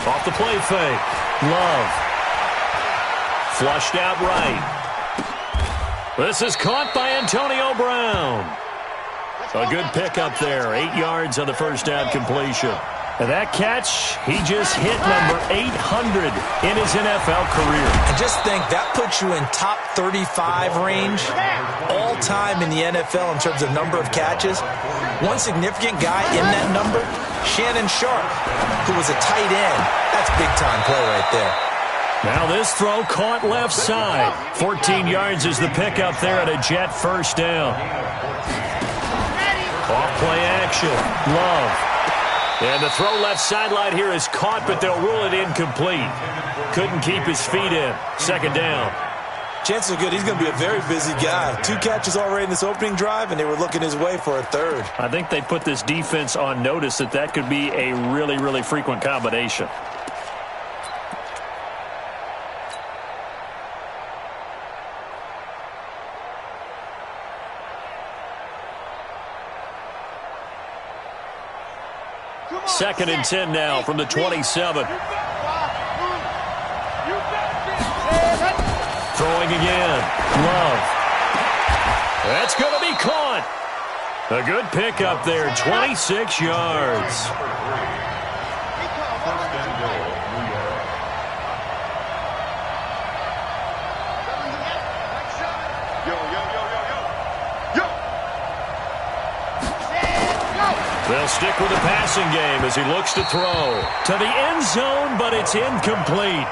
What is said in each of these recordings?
Off the play fake. Love. Flushed out right. This is caught by Antonio Brown. A good pickup there. 8 yards on the first down completion. And that catch, he just hit number 800 in his NFL career. And just think, that puts you in top 35 range all time in the NFL in terms of number of catches. One significant guy in that number, Shannon Sharp, who was a tight end. That's big-time play right there. Now this throw caught left side. 14 yards is the pickup there at a Jet first down. Off play action. Love. And the throw left sideline here is caught, but they'll rule it incomplete. Couldn't keep his feet in. Second down. Chances are good he's going to be a very busy guy. 2 catches already in this opening drive, and they were looking his way for a third. I think they put this defense on notice that could be a really, really frequent combination. Second and 10 now from the 27. Throwing again. Love. That's going to be caught. A good pickup there. 26 yards. They'll stick with the passing game as he looks to throw. To the end zone, but it's incomplete.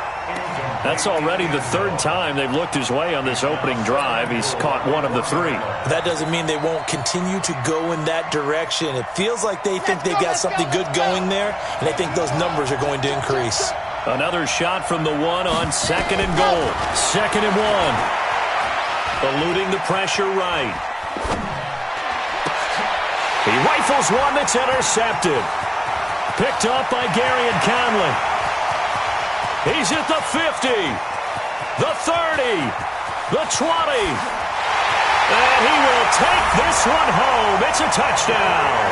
That's already the 3rd time they've looked his way on this opening drive. He's caught 1 of the 3. That doesn't mean they won't continue to go in that direction. It feels like they think they've got something good going there, and they think those numbers are going to increase. Another shot from the 1 on 2nd and goal. 2nd and 1. Eluding the pressure right. He rifles one that's intercepted. Picked up by Gary and Conley. He's at the 50, the 30, the 20. And he will take this one home. It's a touchdown.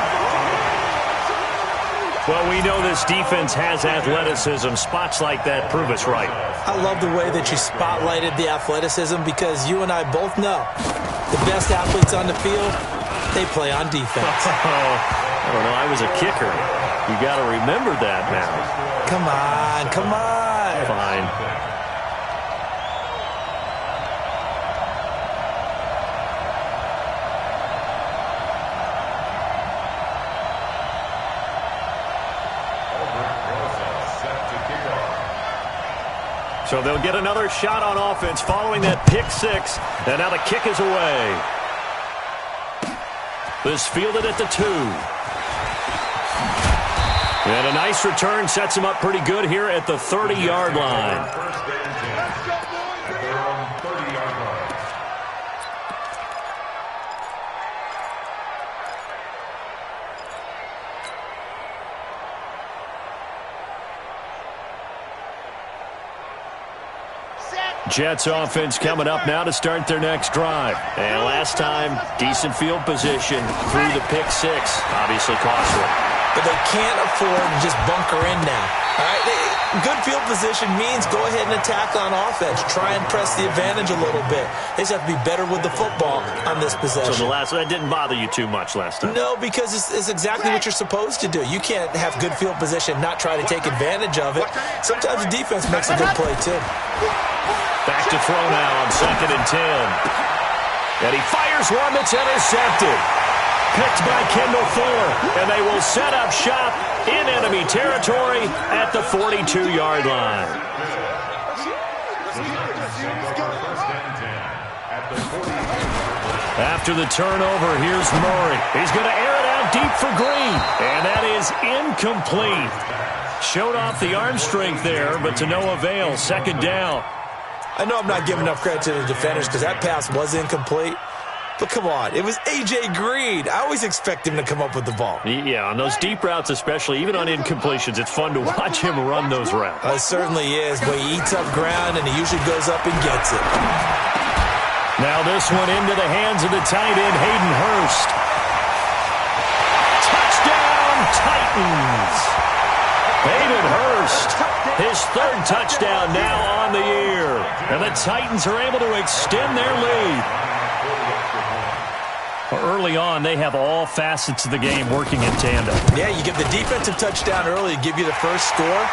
Well, we know this defense has athleticism. Spots like that prove us right. I love the way that you spotlighted the athleticism because you and I both know the best athletes on the field, they play on defense. I don't know. I was a kicker. You got to remember that now. Come on, come on. Fine. So they'll get another shot on offense following that pick 6. And now the kick is away. This fielded at the 2. And a nice return sets him up pretty good here at the 30-yard line. Jets offense coming up now to start their next drive. And last time, decent field position through the pick 6. Obviously costly. But they can't afford to just bunker in now. All right, good field position means go ahead and attack on offense. Try and press the advantage a little bit. They just have to be better with the football on this possession. So that didn't bother you too much last time? No, because it's exactly what you're supposed to do. You can't have good field position, not try to take advantage of it. Sometimes the defense makes a good play, too. Back to throw now on 2nd and 10. And he fires one that's intercepted. Picked by Kendall Fuller. And they will set up shop in enemy territory at the 42-yard line. After the turnover, here's Murray. He's going to air it out deep for Green. And that is incomplete. Showed off the arm strength there, but to no avail. 2nd down. I know I'm not giving enough credit to the defenders because that pass was incomplete. But come on, it was A.J. Green. I always expect him to come up with the ball. Yeah, on those deep routes especially, even on incompletions, it's fun to watch him run those routes. It certainly is, but he eats up ground and he usually goes up and gets it. Now this one into the hands of the tight end, Hayden Hurst. Touchdown, Titans! Hayden Hurst His third touchdown now on the year. And the Titans are able to extend their lead. Early on, they have all facets of the game working in tandem. Yeah, you give the defensive touchdown early to give you the first score,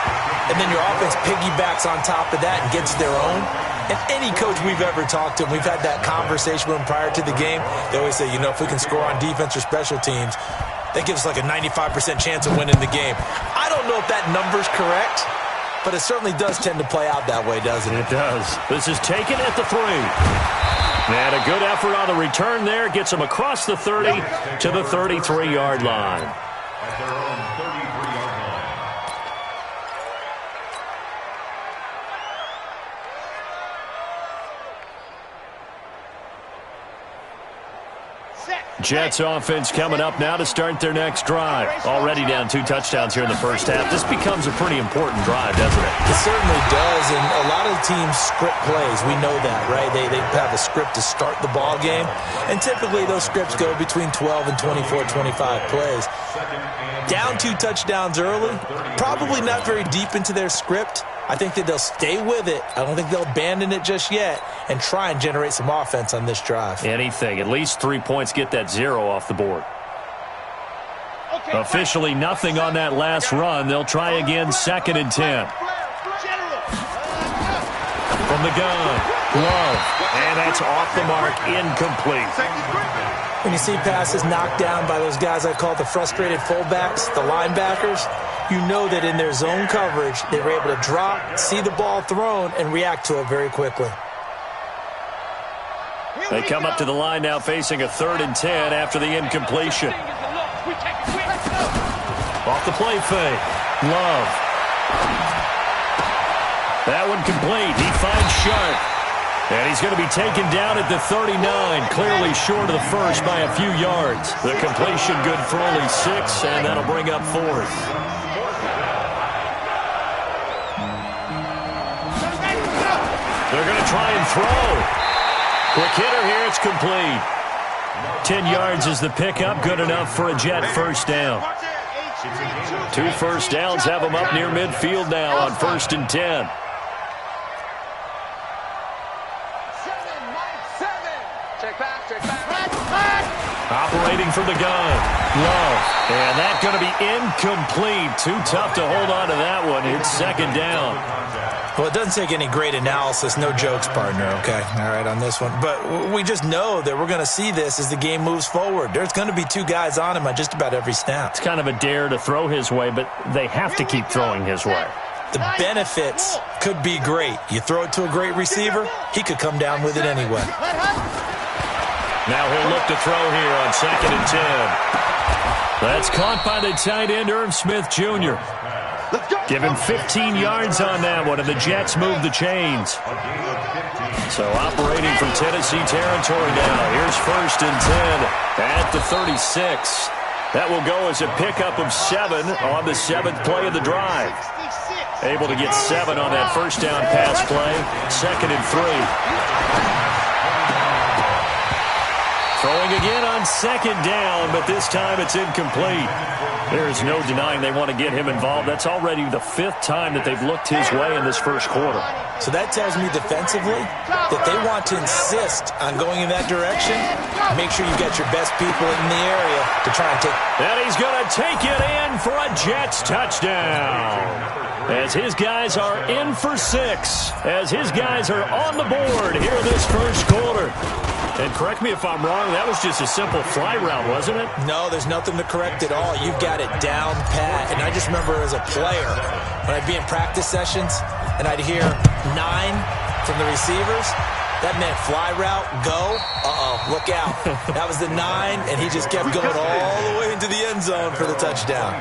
and then your offense piggybacks on top of that and gets their own. And any coach we've ever talked to, and we've had that conversation with them prior to the game, they always say, if we can score on defense or special teams, that gives us like a 95% chance of winning the game. I don't know if that number's correct, but it certainly does tend to play out that way, doesn't it? It does. This is taken at the 3. And a good effort on the return there. Gets him across the 30 to the 33-yard line. Jets offense coming up now to start their next drive. Already down 2 touchdowns here in the first half. This becomes a pretty important drive, doesn't it? It certainly does, and a lot of teams script plays. We know that, right? They have a script to start the ball game, and typically those scripts go between 12 and 24, 25 plays. Down 2 touchdowns early, probably not very deep into their script. I think that they'll stay with it. I don't think they'll abandon it just yet and try and generate some offense on this drive. Anything. At least 3 points, get that 0 off the board. Okay, officially nothing on that last run. They'll try again, 2nd and 10. From the gun, Love. And that's off the mark, incomplete. When you see passes knocked down by those guys I call the frustrated fullbacks, the linebackers, you know that in their zone coverage, they were able to drop, see the ball thrown, and react to it very quickly. They come up to the line now facing a 3rd and 10 after the incompletion. Off the play fake. Love. That one complete. He finds Sharp. And he's going to be taken down at the 39, clearly short of the first by a few yards. The completion good for only 6, and that'll bring up 4th. They're going to try and throw. Quick hitter here, it's complete. 10 yards is the pickup, good enough for a Jet first down. 2 first downs have them up near midfield now on 1st and 10. Operating from the gun. Love. And that's going to be incomplete. Too tough to hold on to that one. It's 2nd down. Well, it doesn't take any great analysis. No jokes, partner, okay? All right, on this one. But we just know that we're going to see this as the game moves forward. There's going to be 2 guys on him on just about every snap. It's kind of a dare to throw his way, but they have to keep throwing his way. The benefits could be great. You throw it to a great receiver, he could come down with it anyway. Now he'll look to throw here on 2nd and 10. That's caught by the tight end, Irv Smith Jr. Give him 15 yards on that one, and the Jets move the chains. So operating from Tennessee territory now. Here's 1st and 10 at the 36. That will go as a pickup of 7 on the 7th play of the drive. Able to get 7 on that first down pass play. 2nd and 3. Throwing again on 2nd down, but this time it's incomplete. There's no denying they want to get him involved. That's already the 5th time that they've looked his way in this first quarter. So that tells me defensively that they want to insist on going in that direction. Make sure you get your best people in the area to try and take. And he's going to take it in for a Jets touchdown. As his guys are in for 6. As his guys are on the board here in this first quarter. And correct me if I'm wrong, that was just a simple fly route, wasn't it? No, there's nothing to correct at all. You've got it down pat. And I just remember as a player, when I'd be in practice sessions and I'd hear 9 from the receivers, that meant fly route, go, look out. That was the 9, and he just kept going all the way into the end zone for the touchdown.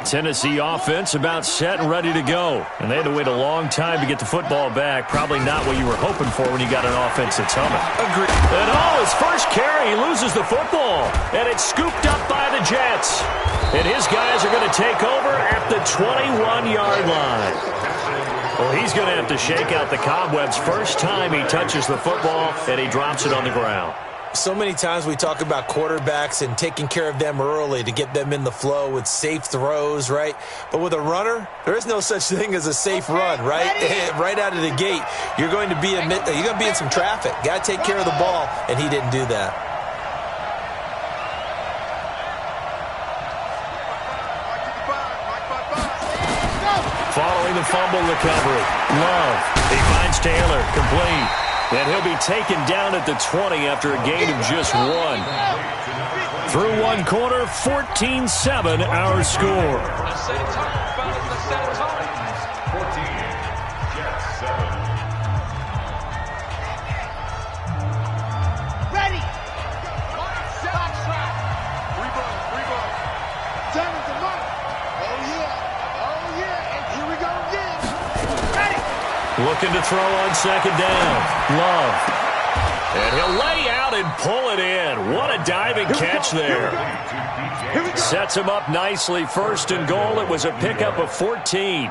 Tennessee offense about set and ready to go. And they had to wait a long time to get the football back. Probably not what you were hoping for when you got an offense that's humming. Agreed. And his first carry, he loses the football. And it's scooped up by the Jets. And his guys are going to take over at the 21-yard line. Well, he's going to have to shake out the cobwebs first time he touches the football, and he drops it on the ground. So many times we talk about quarterbacks and taking care of them early to get them in the flow with safe throws, right? But with a runner, there is no such thing as a safe run, right? Right out of the gate, you're going to be in some traffic. Got to take care of the ball, and he didn't do that. Following the fumble recovery, Love. He finds Taylor, complete. And he'll be taken down at the 20 after a gain of just 1. Through one quarter, 14-7 our score. Ready. Turn it to Mark. Oh, yeah. And here we go again. Ready. Looking to throw on second down. Love. And he'll lay out and pull it in. What a diving catch there. Sets him up nicely. First and goal. It was a pickup of 14.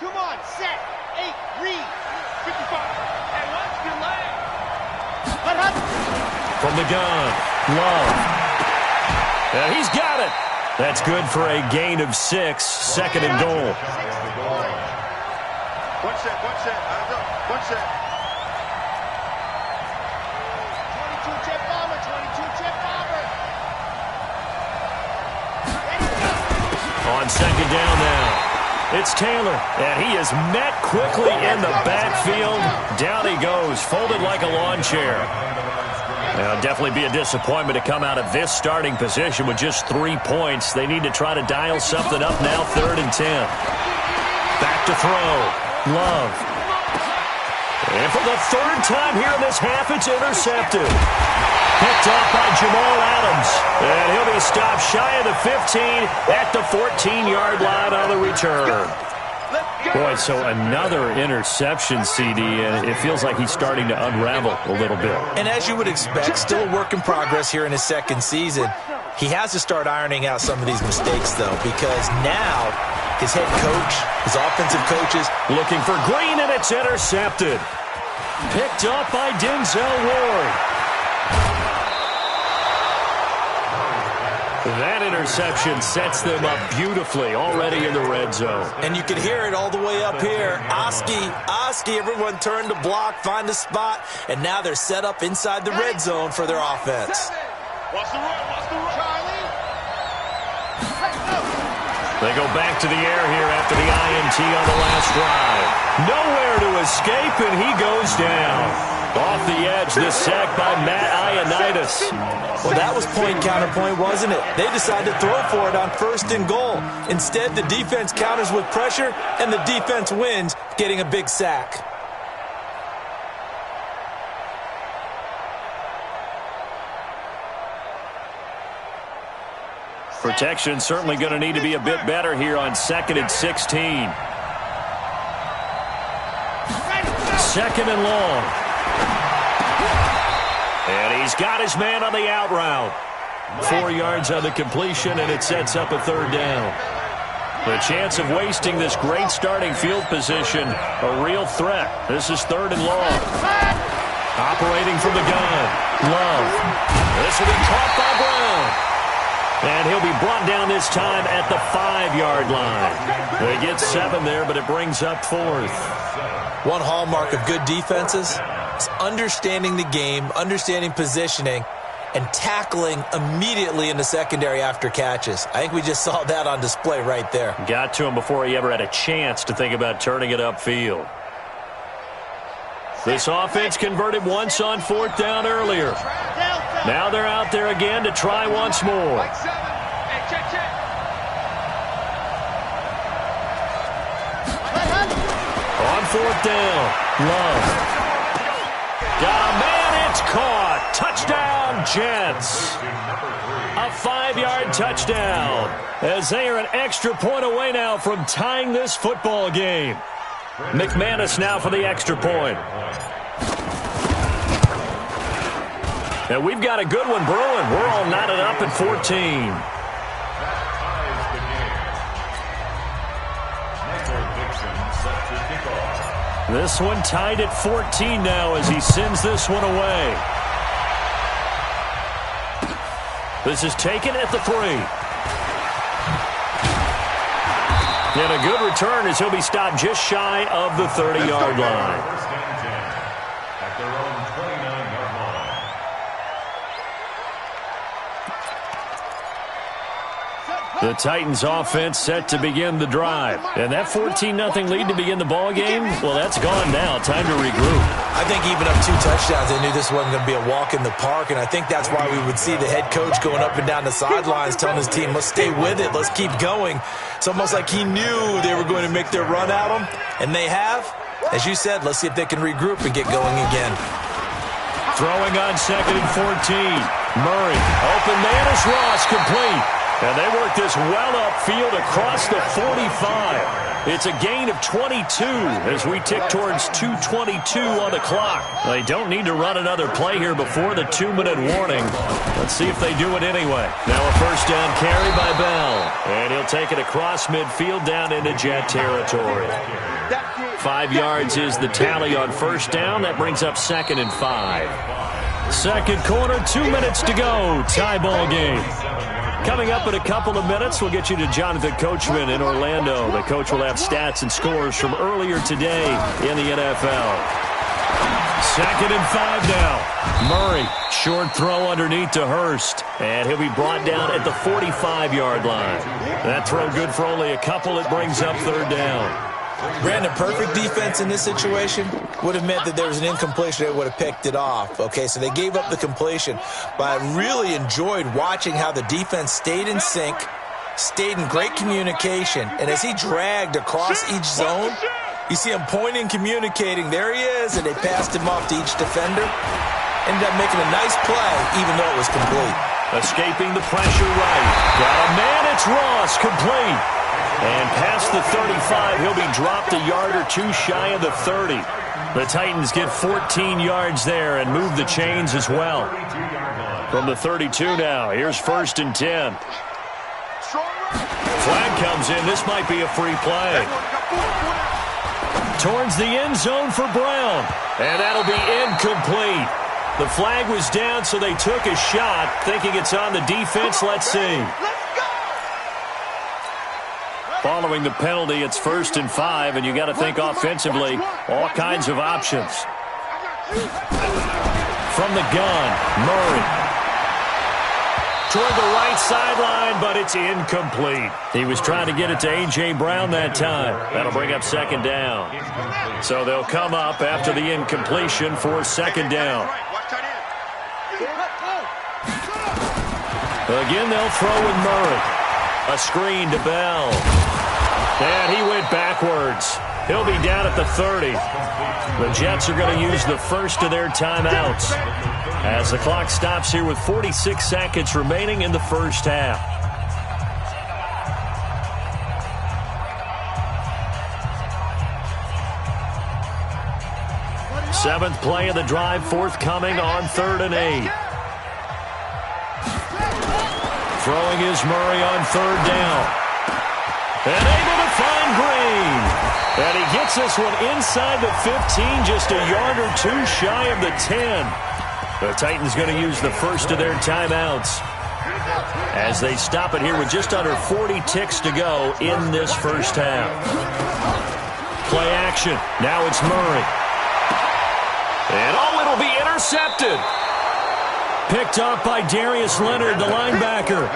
Come on, set. 8, read. 55. And let's delay. From the gun, Love. And he's got it. That's good for a gain of 6. Second and goal. One set. One set. 22 jet bomber. On second down now. It's Taylor, and he is met quickly in the backfield. Down he goes, folded like a lawn chair. Now, definitely be a disappointment to come out of this starting position with just 3 points. They need to try to dial something up now, 3rd and 10. Back to throw. Love. And for the 3rd time here in this half, it's intercepted. Picked off by Jamal Adams. And he'll be stopped shy of the 15 at the 14-yard line on the return. Boy, so another interception, CD, and it feels like he's starting to unravel a little bit. And as you would expect, still a work in progress here in his second season. He has to start ironing out some of these mistakes, though, because now his head coach, his offensive coaches, looking for Green, and it's intercepted. Picked up by Denzel Ward. That interception sets them up beautifully already in the red zone. And you can hear it all the way up here. Oski, everyone turned to block, find a spot, and now they're set up inside the red zone for their offense. Watch the run, Charlie. They go back to the air here after the INT on the last drive. Nowhere to escape, and he goes down. Off the edge, the sack by Matt Ioannidis. Well, that was point counterpoint, wasn't it? They decided to throw for it on 1st and goal. Instead, the defense counters with pressure, and the defense wins, getting a big sack. Protection certainly going to need to be a bit better here on 2nd and 16. 2nd and long. And he's got his man on the out route. 4 yards on the completion, and it sets up a 3rd down. The chance of wasting this great starting field position, a real threat. This is 3rd and long. Operating from the gun, Love. This will be caught by Brown. And he'll be brought down this time at the 5-yard line. They get 7 there, but it brings up 4th. One hallmark of good defenses is understanding the game, understanding positioning, and tackling immediately in the secondary after catches. I think we just saw that on display right there. Got to him before he ever had a chance to think about turning it upfield. This offense converted once on 4th down earlier. Now they're out there again to try once more. On 4th down, Love. Got a man, it's caught. Touchdown, Jets. A 5-yard touchdown as they are an extra point away now from tying this football game. McManus now for the extra point. And we've got a good one brewing. We're all knotted up at 14. This one tied at 14 now as he sends this one away. This is taken at the 3. And a good return as he'll be stopped just shy of the 30-yard line. At their own 29-yard line. The Titans offense set to begin the drive. And that 14-0 lead to begin the ball game, well, that's gone now. Time to regroup. I think even up 2 touchdowns, they knew this wasn't going to be a walk in the park, and I think that's why we would see the head coach going up and down the sidelines telling his team, let's stay with it, let's keep going. It's almost like he knew they were going to make their run at him, and they have. As you said, let's see if they can regroup and get going again. Throwing on 2nd and 14. Murray, open man is Ross, complete. And they work this well upfield across the 45. It's a gain of 22 as we tick towards 2:22 on the clock. They don't need to run another play here before the 2-minute warning. Let's see if they do it anyway. Now a first down carry by Bell. And he'll take it across midfield down into Jet territory. 5 yards is the tally on first down. That brings up 2nd and 5. Second quarter, 2 minutes to go. Tie ball game. Coming up in a couple of minutes, we'll get you to Jonathan Coachman in Orlando. The coach will have stats and scores from earlier today in the NFL. 2nd and 5 now. Murray, short throw underneath to Hurst. And he'll be brought down at the 45-yard line. That throw good for only a couple. It brings up 3rd down. Brandon, perfect defense in this situation would have meant that there was an incompletion. They would have picked it off. Okay, so they gave up the completion. But I really enjoyed watching how the defense stayed in sync, stayed in great communication. And as he dragged across each zone, you see him pointing, communicating. There he is, and they passed him off to each defender. Ended up making a nice play, even though it was complete. Escaping the pressure right. Got a man, it's Ross, complete. And past the 35, he'll be dropped a yard or 2 shy of the 30. The Titans get 14 yards there and move the chains as well. From the 32 now, here's 1st and 10. Flag comes in. This might be a free play. Towards the end zone for Brown. And that'll be incomplete. The flag was down, so they took a shot, thinking it's on the defense. Let's see. Following the penalty, it's 1st and 5, and you got to think offensively, all kinds of options. From the gun, Murray. Toward the right sideline, but it's incomplete. He was trying to get it to A.J. Brown that time. That'll bring up 2nd down. So they'll come up after the incompletion for 2nd down. Again, they'll throw with Murray. A screen to Bell. And he went backwards. He'll be down at the 30. The Jets are going to use the first of their timeouts as the clock stops here with 46 seconds remaining in the first half. Seventh play of the drive forthcoming on 3rd and 8. Throwing is Murray on 3rd down. And able to find Green. And he gets this one inside the 15, just a yard or 2 shy of the 10. The Titans going to use the first of their timeouts as they stop it here with just under 40 ticks to go in this first half. Play action. Now it's Murray. And it'll be intercepted. Picked up by Darius Leonard, the linebacker.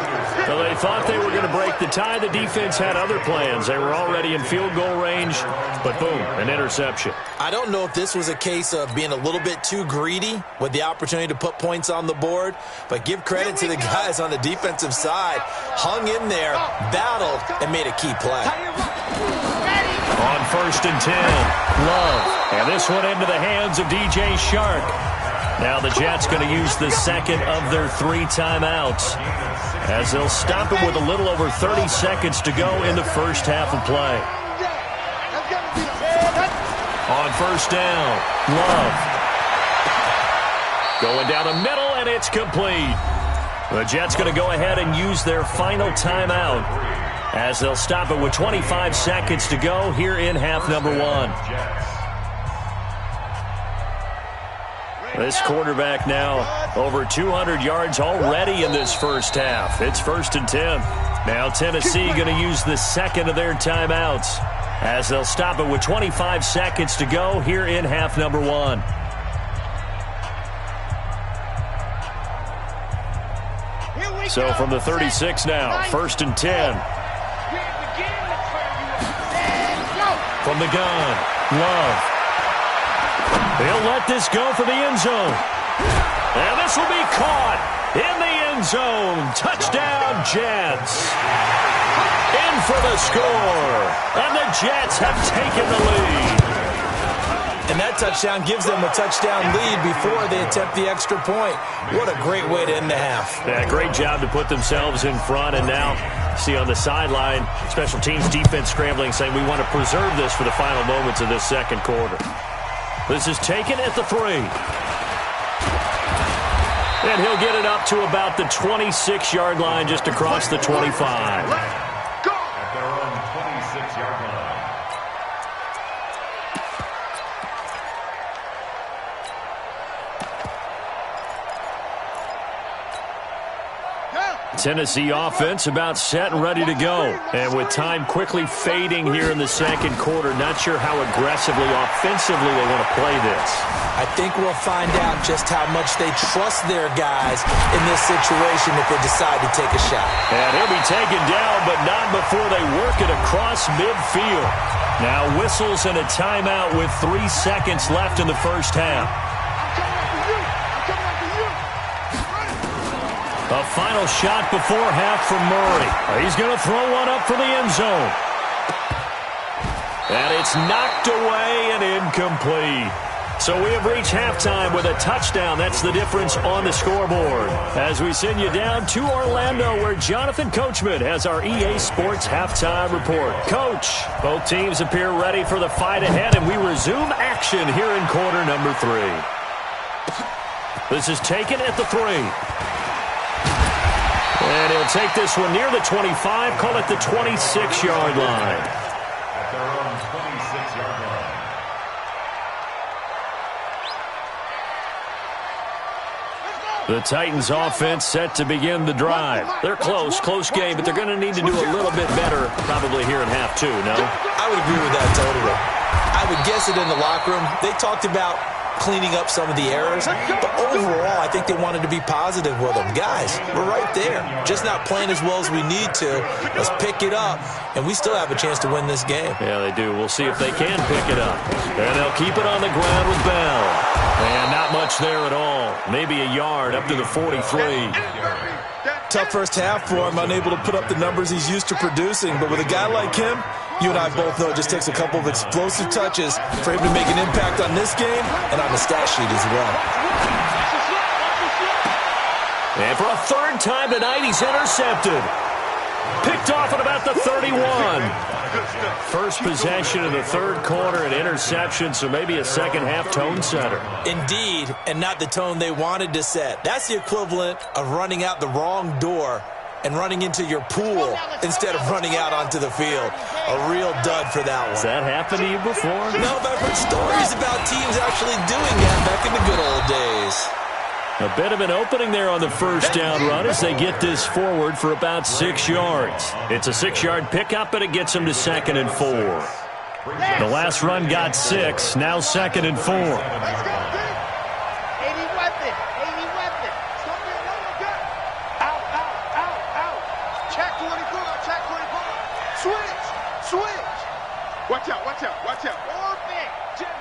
So they thought they were going to break the tie. The defense had other plans. They were already in field goal range, but boom, an interception. I don't know if this was a case of being a little bit too greedy with the opportunity to put points on the board, but give credit to the guys on the defensive side. Hung in there, battled, and made a key play. On 1st and 10, Love. And this one into the hands of DJ Shark. Now the Jets going to use the second of their 3 timeouts as they'll stop it with a little over 30 seconds to go in the first half of play. On 1st down, Love. Going down the middle, and it's complete. The Jets going to go ahead and use their final timeout as they'll stop it with 25 seconds to go here in half number 1. This quarterback now over 200 yards already in this first half. It's 1st and 10. Now Tennessee going to use the second of their timeouts as they'll stop it with 25 seconds to go here in half number 1. So from the 36 now, 1st and 10. From the gun, Love. They'll let this go for the end zone. And this will be caught in the end zone. Touchdown, Jets. In for the score. And the Jets have taken the lead. And that touchdown gives them a touchdown lead before they attempt the extra point. What a great way to end the half. Yeah, great job to put themselves in front. And now, see on the sideline, special teams defense scrambling, saying we want to preserve this for the final moments of this second quarter. This is taken at the 3. And he'll get it up to about the 26-yard line, just across the 25. At their own 26-yard line. Tennessee offense about set and ready to go. And with time quickly fading here in the second quarter, not sure how aggressively, offensively they want to play this. I think we'll find out just how much they trust their guys in this situation if they decide to take a shot. And he'll be taken down, but not before they work it across midfield. Now whistles and a timeout with 3 seconds left in the first half. A final shot before half from Murray. He's going to throw one up for the end zone. And it's knocked away and incomplete. So we have reached halftime with a touchdown. That's the difference on the scoreboard. As we send you down to Orlando, where Jonathan Coachman has our EA Sports halftime report. Coach, both teams appear ready for the fight ahead, and we resume action here in quarter number 3. This is taken at the 3. And he'll take this one near the 25, call it the 26-yard line. At their own 26-yard line. The Titans offense set to begin the drive. They're close game, but they're going to need to do a little bit better probably here in half 2, no? I would agree with that totally. I would guess it in the locker room. They talked about cleaning up some of the errors, but overall, I think they wanted to be positive with them. Guys, we're right there. Just not playing as well as we need to. Let's pick it up, and we still have a chance to win this game. Yeah, they do. We'll see if they can pick it up. And they'll keep it on the ground with Bell. And not much there at all. Maybe a yard up to the 43. Tough first half for him, unable to put up the numbers he's used to producing. But with a guy like him, you and I both know it just takes a couple of explosive touches for him to make an impact on this game and on the stat sheet as well. And for a third time tonight, he's intercepted. Picked off at about the 31. First possession of the third quarter, an interception, so maybe a second half tone setter. Indeed, and not the tone they wanted to set. That's the equivalent of running out the wrong door and running into your pool instead of running out onto the field. A real dud for that one. Has that happened to you before? No, but I've heard stories about teams actually doing that back in the good old days. A bit of an opening there on the first down run as they get this forward for about 6 yards. It's a 6-yard pickup, but it gets them to 2nd and 4. The last run got 6, now 2nd and 4. Let's go, D. 80 weapon. Stop it, out. Check 24. Switch. Watch out. Orbit. Jim.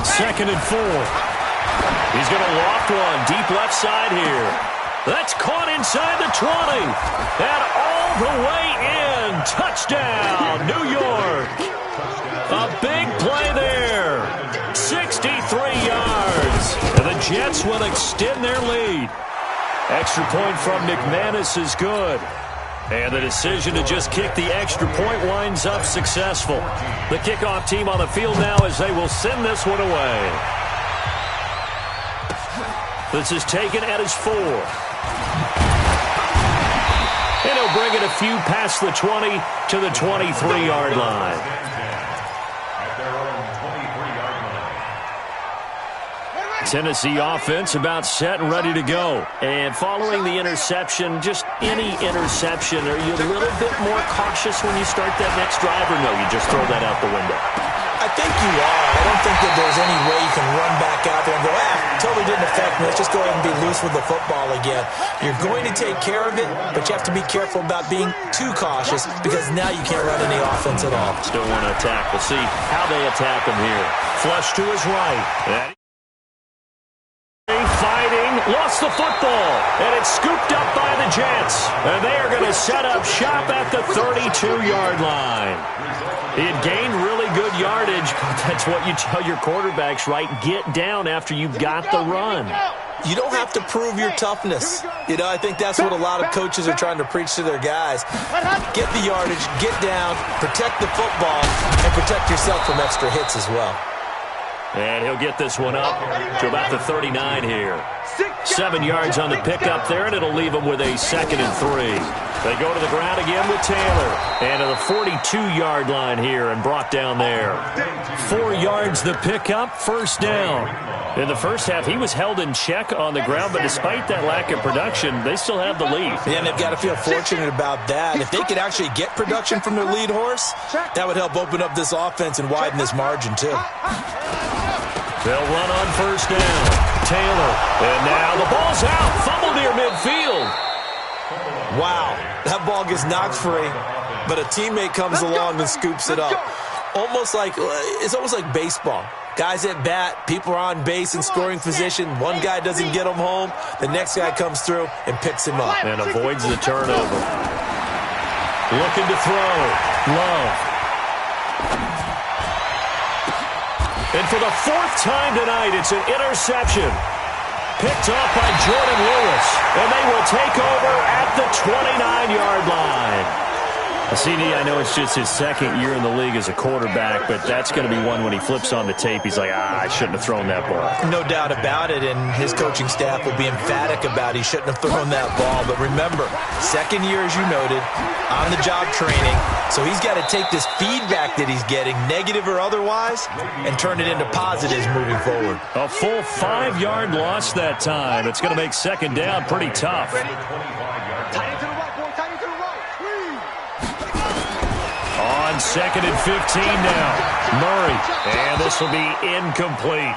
2nd and 4. He's going to loft one deep left side here. That's caught inside the 20. And all the way in. Touchdown, New York. A big play there. 63 yards. And the Jets will extend their lead. Extra point from McManus is good. And the decision to just kick the extra point winds up successful. The kickoff team on the field now as they will send this one away. This is taken at his 4. And he'll bring it a few past the 20 to the 23-yard line. At their own 23-yard line. Tennessee offense about set and ready to go. And following the interception, just any interception, are you a little bit more cautious when you start that next drive, or no, you just throw that out the window? I think you are. I don't think that there's any way you can run back out there and go, totally didn't affect me. Let's just go ahead and be loose with the football again. You're going to take care of it, but you have to be careful about being too cautious because now you can't run any offense at all. Still want to attack. We'll see how they attack him here. Flush to his right. Fighting, lost the football, and it's scooped up by the Jets. And they are going to set up shop at the 32-yard line. He had gained really good yardage, but that's what you tell your quarterbacks, right? Get down after you've got the run. You don't have to prove your toughness. You know, I think that's what a lot of coaches are trying to preach to their guys. Get the yardage, get down, protect the football, and protect yourself from extra hits as well. And he'll get this one up to about the 39 here. 7 yards on the pickup there, and it'll leave him with a 2nd and 3. They go to the ground again with Taylor. And to the 42-yard line here and brought down there. 4 yards the pickup, first down. In the first half, he was held in check on the ground, but despite that lack of production, they still have the lead. Yeah, and they've got to feel fortunate about that. If they could actually get production from their lead horse, that would help open up this offense and widen this margin too. They'll run on first down. Taylor. And now the ball's out. Fumble near midfield. Wow. That ball gets knocked free, but a teammate comes along and scoops it up. It's almost like baseball. Guys at bat, people are on base in scoring position. One guy doesn't get him home. The next guy comes through and picks him up. And avoids the turnover. Looking to throw. Love. And for the 4th time tonight, it's an interception. Picked off by Jordan Lewis. And they will take over at the 29-yard line. CD, I know it's just his 2nd year in the league as a quarterback, but that's going to be one when he flips on the tape. He's like, I shouldn't have thrown that ball. No doubt about it, and his coaching staff will be emphatic about he shouldn't have thrown that ball. But remember, 2nd year, as you noted, on-the-job training. So he's got to take this feedback that he's getting, negative or otherwise, and turn it into positives moving forward. A full 5-yard loss that time. It's going to make 2nd down pretty tough. On 2nd and 15 now. Murray. And this will be incomplete.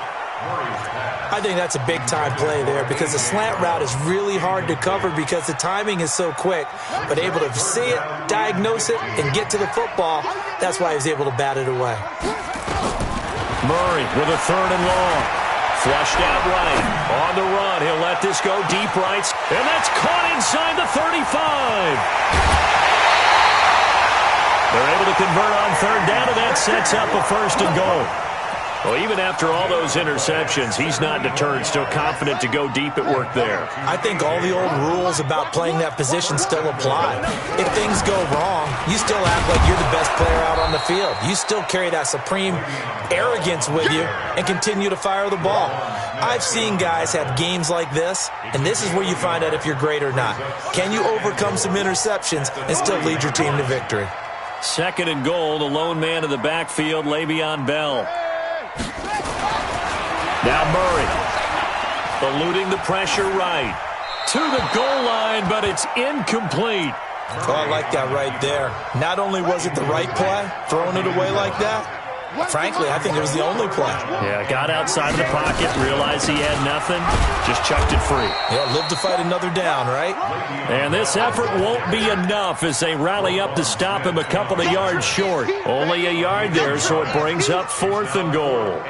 I think that's a big-time play there because the slant route is really hard to cover because the timing is so quick. But able to see it, diagnose it, and get to the football, that's why he was able to bat it away. Murray with a 3rd and long. Flushed out right. On the run. He'll let this go deep right. And that's caught inside the 35. They're able to convert on 3rd down, and that sets up a 1st and goal. Well, even after all those interceptions, he's not deterred, still confident to go deep at work there. I think all the old rules about playing that position still apply. If things go wrong, you still act like you're the best player out on the field. You still carry that supreme arrogance with you and continue to fire the ball. I've seen guys have games like this, and this is where you find out if you're great or not. Can you overcome some interceptions and still lead your team to victory? 2nd and goal, the lone man in the backfield, Le'Veon Bell. Now Murray, eluding the pressure right. To the goal line, but it's incomplete. Oh, I like that right there. Not only was it the right play, throwing it away like that, frankly, I think it was the only play. Yeah, got outside of the pocket, realized he had nothing, just chucked it free. Yeah, live to fight another down, right? And this effort won't be enough as they rally up to stop him a couple of yards short. Only a yard there, so it brings up 4th and goal.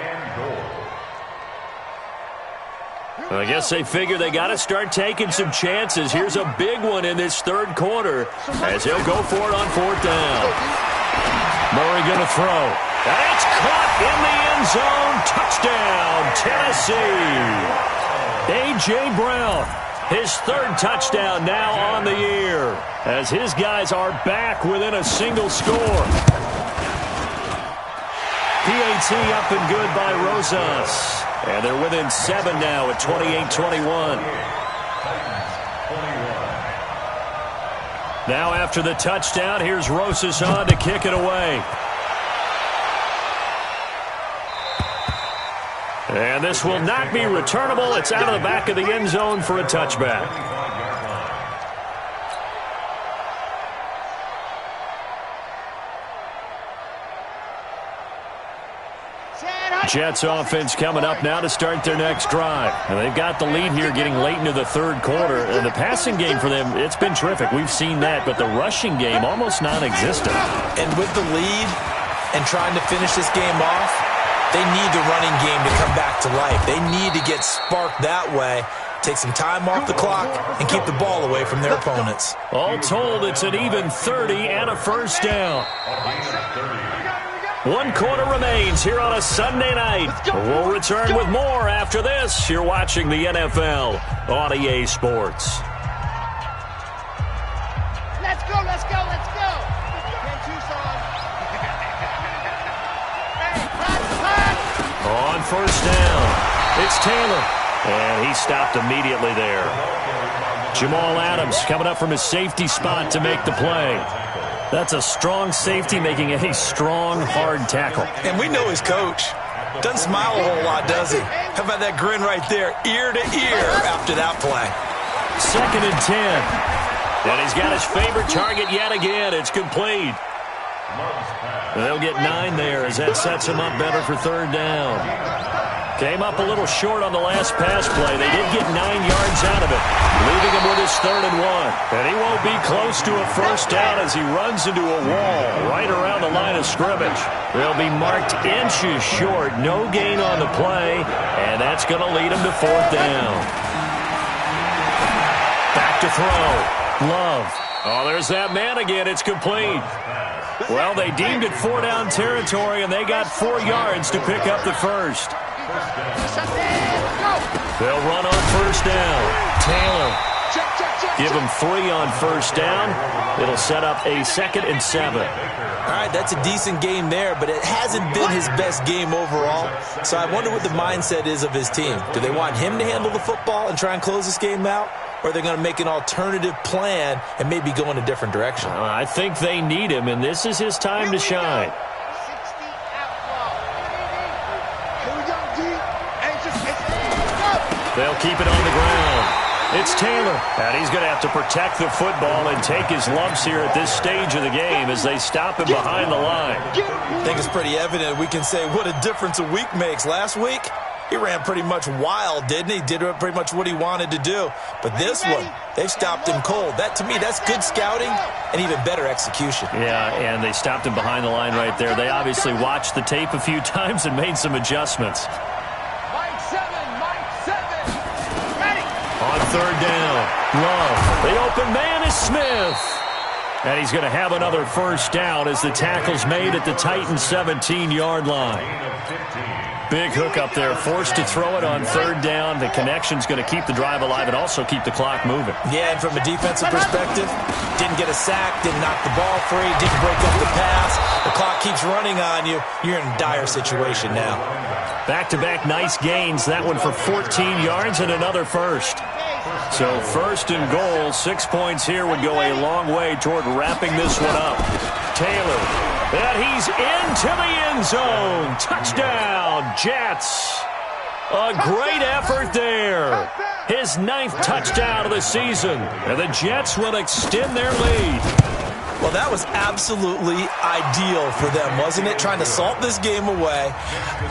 I guess they figure they got to start taking some chances. Here's a big one in this 3rd quarter as he'll go for it on 4th down. Murray going to throw. And it's caught in the end zone. Touchdown, Tennessee. A.J. Brown, his 3rd touchdown now on the year as his guys are back within a single score. PAT up and good by Rosas. And they're within 7 now at 28-21. Now after the touchdown, here's Rosas on to kick it away. And this will not be returnable. It's out of the back of the end zone for a touchback. Jets offense coming up now to start their next drive. And they've got the lead here getting late into the third quarter. And the passing game for them, it's been terrific. We've seen that. But the rushing game, almost non-existent. And with the lead and trying to finish this game off, they need the running game to come back to life. They need to get sparked that way, take some time off the clock, and keep the ball away from their opponents. All told, it's an even 30 and a first down. 1 quarter remains here on a Sunday night. We'll return with more after this. You're watching the NFL on EA Sports. Let's go, let's go, let's go. On first down, it's Taylor. And he stopped immediately there. Jamal Adams coming up from his safety spot to make the play. That's a strong safety making a strong, hard tackle. And we know his coach. Doesn't smile a whole lot, does he? How about that grin right there, ear to ear after that play? 2nd and 10. And he's got his favorite target yet again. It's complete. They'll get 9 there as that sets him up better for third down. Came up a little short on the last pass play. They did get 9 yards out of it, leaving him with his 3rd and 1. And he won't be close to a first down as he runs into a wall right around the line of scrimmage. They'll be marked inches short. No gain on the play, and that's going to lead him to 4th down. Back to throw. Love. Oh, there's that man again. It's complete. Well, they deemed it 4 down territory, and they got 4 yards to pick up the first. They'll run on first down. Taylor. Give him 3 on first down. It'll set up a 2nd and 7. All right, that's a decent game there, but it hasn't been his best game overall. So I wonder what the mindset is of his team. Do they want him to handle the football and try and close this game out? Or are they going to make an alternative plan and maybe go in a different direction? I think they need him, and this is his time to shine. They'll keep it on the ground. It's Taylor, and he's going to have to protect the football and take his lumps here at this stage of the game as they stop him behind the line. I think it's pretty evident we can say what a difference a week makes. Last week, he ran pretty much wild, didn't he? Did pretty much what he wanted to do. But this one, they've stopped him cold. That, to me, that's good scouting and even better execution. Yeah, and they stopped him behind the line right there. They obviously watched the tape a few times and made some adjustments. On third down, Love. The open man is Smith. And he's going to have another first down as the tackle's made at the Titans' 17-yard line. Big hook up there, forced to throw it on third down. The connection's going to keep the drive alive and also keep the clock moving. Yeah, and from a defensive perspective, didn't get a sack, didn't knock the ball free, didn't break up the pass. The clock keeps running on you. You're in a dire situation now. Back-to-back nice gains. That one for 14 yards and another first. So 1st and goal, 6 points here would go a long way toward wrapping this one up. Taylor, and he's into the end zone. Touchdown, Jets. A great effort there. His 9th touchdown of the season. And the Jets will extend their lead. Well, that was absolutely ideal for them, wasn't it? Trying to salt this game away.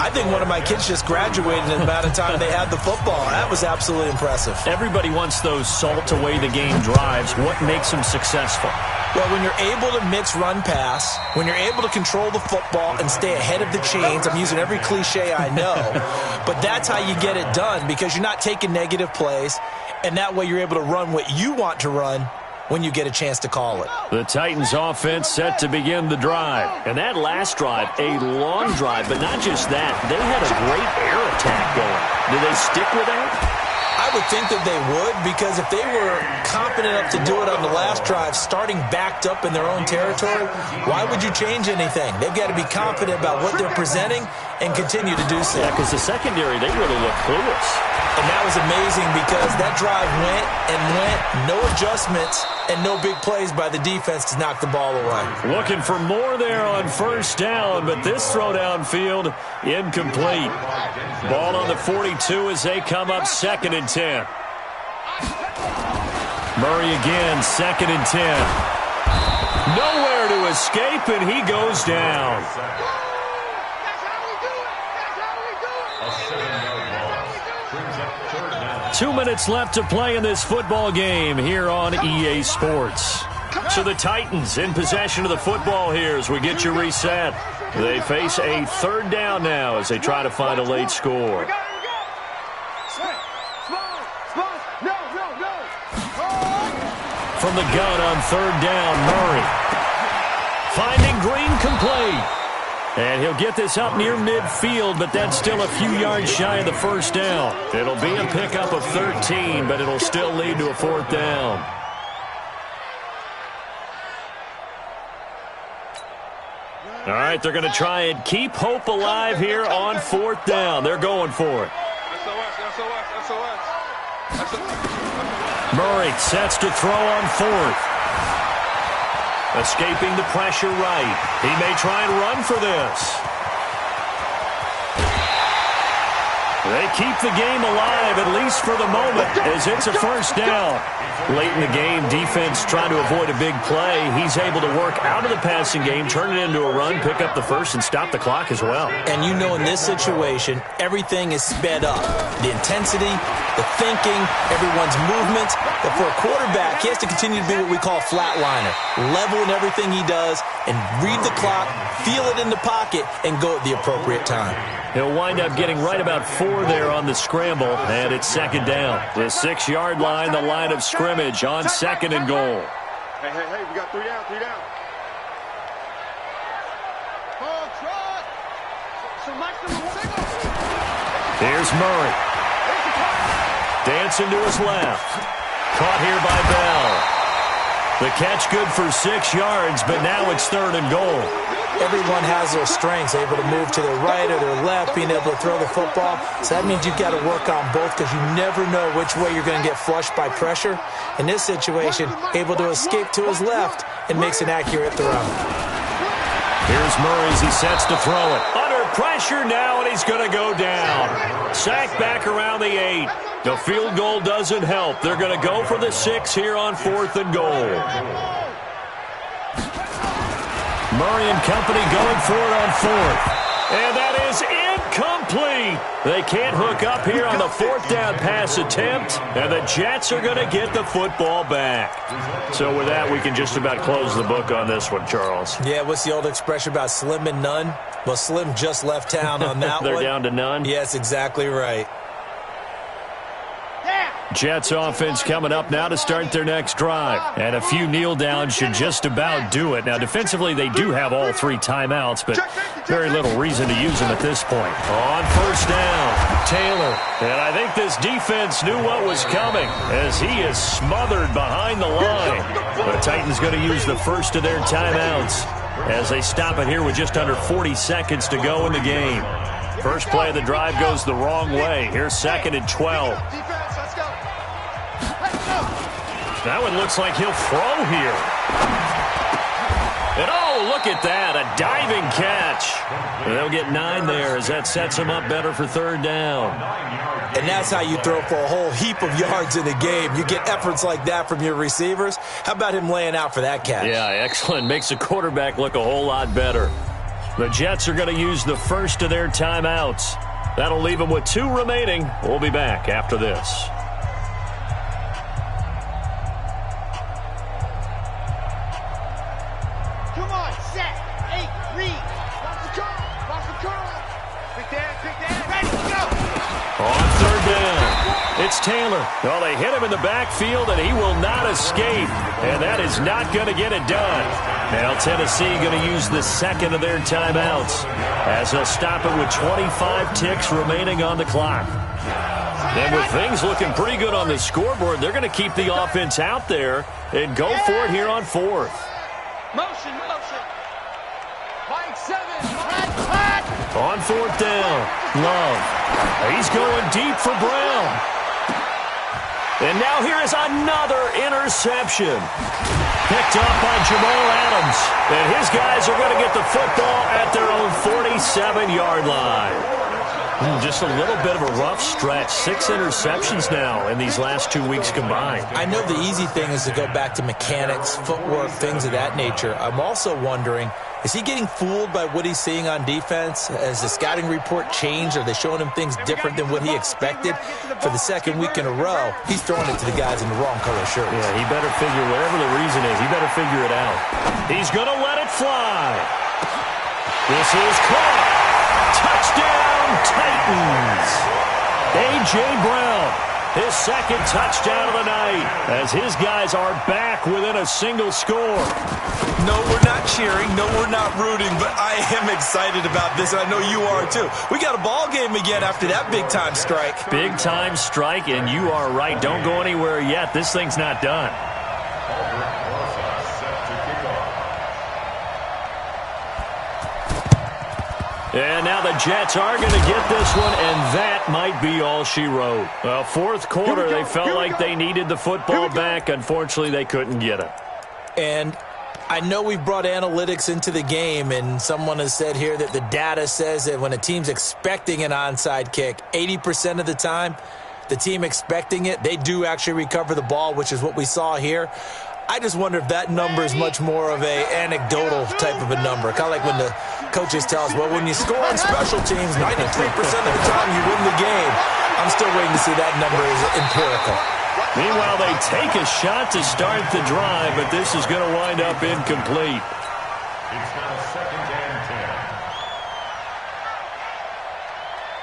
I think one of my kids just graduated in the amount of time they had the football. That was absolutely impressive. Everybody wants those salt-away-the-game drives. What makes them successful? Well, when you're able to mix run-pass, when you're able to control the football and stay ahead of the chains, I'm using every cliche I know, but that's how you get it done because you're not taking negative plays, and that way you're able to run what you want to run when you get a chance to call it. The Titans offense set to begin the drive. And that last drive, a long drive, but not just that. They had a great air attack going. Do they stick with that? I would think that they would because if they were confident enough to do it on the last drive, starting backed up in their own territory, why would you change anything? They've got to be confident about what they're presenting and continue to do so. Yeah, because the secondary, they really look clueless. And that was amazing because that drive went and went, no adjustments, and no big plays by the defense to knock the ball away. Looking for more there on first down, but this throw downfield incomplete. Ball on the 42 as they come up 2nd and 10. Murray again, 2nd and 10. Nowhere to escape, and he goes down. 2 minutes left to play in this football game here on EA Sports. So the Titans in possession of the football here as we get you reset. They face a 3rd down now as they try to find a late score. From the gun on 3rd down, Murray. Finding Green complete. And he'll get this up near midfield, but that's still a few yards shy of the first down. It'll be a pickup of 13, but it'll still lead to a 4th down. All right, they're going to try and keep hope alive here on 4th down. They're going for it. Murray sets to throw on 4th. Escaping the pressure right. He may try and run for this. They keep the game alive, at least for the moment, as it's a 1st down. Late in the game, defense trying to avoid a big play. He's able to work out of the passing game, turn it into a run, pick up the first, and stop the clock as well. And you know in this situation, everything is sped up. The intensity, the thinking, everyone's movements. But for a quarterback, he has to continue to be what we call a flatliner. Level in everything he does and read the clock, feel it in the pocket, and go at the appropriate time. He'll wind up getting right about 4 there on the scramble, and it's 2nd down. The 6-yard line, the line of scrimmage on 2nd and goal. Hey, we got 3 down, 3 down. Here's Murray. Dancing to his left. Caught here by Bell. The catch good for 6 yards, but now it's 3rd and goal. Everyone has their strengths, able to move to their right or their left, being able to throw the football. So that means you've got to work on both because you never know which way you're going to get flushed by pressure. In this situation, able to escape to his left and makes an accurate throw. Here's Murray as he sets to throw it. Under pressure now, and he's going to go down. Sacked back around the 8. The field goal doesn't help. They're going to go for the 6 here on 4th and goal. Murray and company going for it on 4th. And that is incomplete. They can't hook up here on the 4th down pass attempt, and the Jets are going to get the football back. So with that, we can just about close the book on this one, Charles. Yeah, what's the old expression about slim and none? Well, Slim just left town on that They're one. down to none? Yes, exactly right. Jets offense coming up now to start their next drive. And a few kneel downs should just about do it. Now, defensively, they do have all 3 timeouts, but very little reason to use them at this point. On 1st down, Taylor. And I think this defense knew what was coming as he is smothered behind the line. The Titans going to use the first of their timeouts as they stop it here with just under 40 seconds to go in the game. First play of the drive goes the wrong way. Here's 2nd and 12. That one looks like he'll throw here. And oh, look at that, a diving catch. And they'll get 9 there as that sets them up better for 3rd down. And that's how you throw for a whole heap of yards in the game. You get efforts like that from your receivers. How about him laying out for that catch? Yeah, excellent. Makes the quarterback look a whole lot better. The Jets are going to use the first of their timeouts. That'll leave them with 2 remaining. We'll be back after this. It's Taylor. Well, they hit him in the backfield, and he will not escape. And that is not going to get it done. Now Tennessee going to use the 2nd of their timeouts as they'll stop it with 25 ticks remaining on the clock. And with things looking pretty good on the scoreboard, they're going to keep the offense out there and go for it here on 4th. Motion. Mike 7. Hot. On fourth down, Love. He's going deep for Brown. And now here is another interception. Picked up by Jamal Adams. And his guys are going to get the football at their own 47-yard line. Just a little bit of a rough stretch. 6 interceptions now in these last 2 weeks combined. I know the easy thing is to go back to mechanics, footwork, things of that nature. I'm also wondering, is he getting fooled by what he's seeing on defense? Has the scouting report changed? Are they showing him things different than what he expected? For the second week in a row, he's throwing it to the guys in the wrong color shirts. Yeah, he better figure, whatever the reason is, he better figure it out. He's going to let it fly. This is caught. Touchdown, Titans. A.J. Brown, his second touchdown of the night, as his guys are back within a single score. No, we're not cheering. No, we're not rooting, but I am excited about this, and I know you are too. We got a ball game again after that big-time strike. Big-time strike, and you are right. Don't go anywhere yet. This thing's not done. And now the Jets are going to get this one, and that might be all she wrote. Well, fourth quarter, they felt like they needed the football back. Unfortunately, they couldn't get it. And I know we've brought analytics into the game, and someone has said here that the data says that when a team's expecting an onside kick, 80% of the time, the team expecting it, they do actually recover the ball, which is what we saw here. I just wonder if that number is much more of a anecdotal type of a number. Kind of like when the coaches tell us, well, when you score on special teams, 93% of the time you win the game. I'm still waiting to see that number is empirical. Meanwhile, they take a shot to start the drive, but this is going to wind up incomplete. It's now second and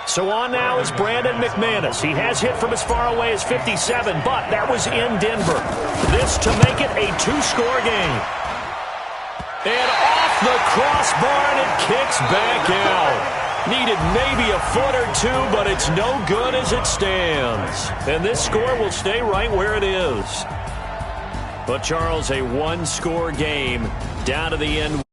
10. So on now is Brandon McManus. He has hit from as far away as 57, but that was in Denver. This to make it a 2-score game. And off the crossbar, and it kicks back out. Needed maybe a foot or two, but it's no good as it stands. And this score will stay right where it is. But, Charles, a 1-score game down to the end.